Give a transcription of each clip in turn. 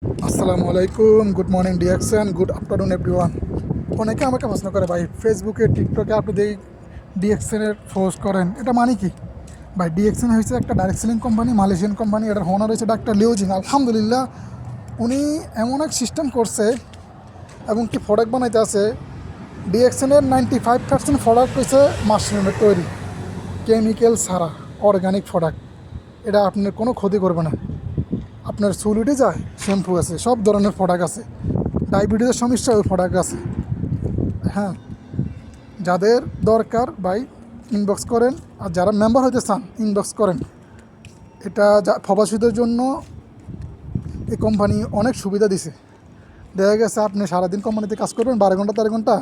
আসসালামু আলাইকুম, good morning DXN, good afternoon everyone. অনেকে আমাকে প্রশ্ন করে ভাই, ফেসবুকে টিকটকে আপনি যেই ডিএক্সএনের পোস্ট করেন এটা মানে কি? ভাই, ডিএক্সএন হয়েছে একটা direct selling company, Malaysian company. এটার ওনার হয়েছে ডাক্তার লিওজিং। আলহামদুলিল্লাহ, উনি এমন এক সিস্টেম করছে এবং কি প্রোডাক্ট বানাইতে আছে। ডিএক্সএনের 95% প্রোডাক্ট হয়েছে মাশরুমের তৈরি, কেমিক্যাল ছাড়া, অর্গানিক প্রোডাক্ট। এটা আপনার কোনো ক্ষতি করবে না। আপনার চুল উঠে যায়, শ্যাম্পু আছে, সব ধরনের প্রোডাক্ট আছে। ডায়াবেটিসের সমস্যা ওই প্রোডাক্ট আছে। হ্যাঁ, যাদের দরকার ভাই ইনবক্স করেন, আর যারা মেম্বার হতে চান ইনবক্স করেন। এটা প্রবাসীদের জন্য এই কোম্পানি অনেক সুবিধা দিছে। দেখা গেছে আপনি সারাদিন কোম্পানিতে কাজ করবেন 12 ঘন্টা 13 ঘন্টা,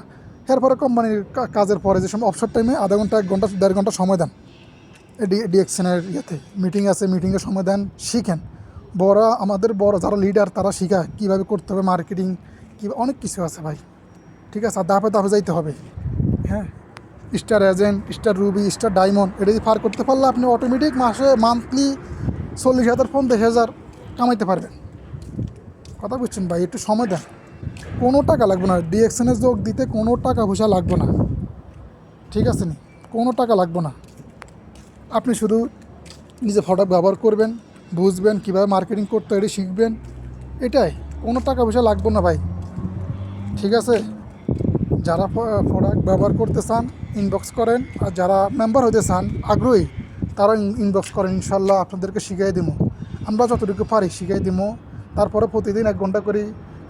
এরপরে কোম্পানির কাজের পরে যে সময় অবসর টাইমে আধা ঘন্টা 1 ঘন্টা 1.5 ঘন্টা সময় দেন ডিএক্সএনের ইয়েতে। মিটিং আছে, মিটিংয়ে সময় দেন, শিখেন। আমাদের বড় যারা লিডার তারা শিখায় কীভাবে করতে হবে, মার্কেটিং কী, অনেক কিছু আছে ভাই। ঠিক আছে, আর ধাপে ধাপে যাইতে হবে। হ্যাঁ, star agent, star Ruby, star diamond, এটা যদি পার করতে পারলে আপনি অটোমেটিক মান্থলি 40,000 50,000 কামাইতে পারবেন। কথা বুঝছেন ভাই? একটু সময় দেন, কোনো টাকা লাগবে না। ডিএক্সএনে যোগ দিতে কোনো টাকা পয়সা লাগবে না। ঠিক আছে নি? কোনো টাকা লাগবে না। আপনি শুধু নিজে প্রোডাক্ট ব্যবহার করবেন, বুঝবেন কীভাবে মার্কেটিং করতে হয়, এটা শিখবেন। এটাই, কোনো টাকা পয়সা লাগবে না ভাই। ঠিক আছে, যারা প্রোডাক্ট ব্যবহার করতে চান ইনবক্স করেন, আর যারা মেম্বার হতে চান আগ্রহী তারা ইনবক্স করেন। ইনশাল্লাহ আপনাদেরকে শিখিয়ে দিব, আমরা যতটুকু পারি শিখিয়ে দিব। তারপরে প্রতিদিন 1 ঘন্টা করে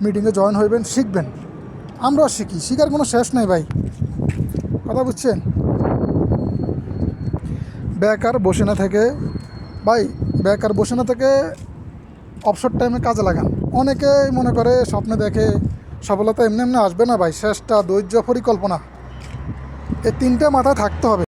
মিটিংয়ে জয়েন হইবেন, শিখবেন। আমরাও শিখি, শিখার কোনো শেষ নেই ভাই। কথা বুঝছেন? বেকার বসে না থেকে ভাই, বেকার বসে না থেকে অবসর টাইমে কাজে লাগান। অনেকেই মনে করে, স্বপ্নে দেখে সফলতা এমনি এমনি আসবে না ভাই। চেষ্টা, ধৈর্য, পরিকল্পনা, এই 3টে মাথায় থাকতে হবে।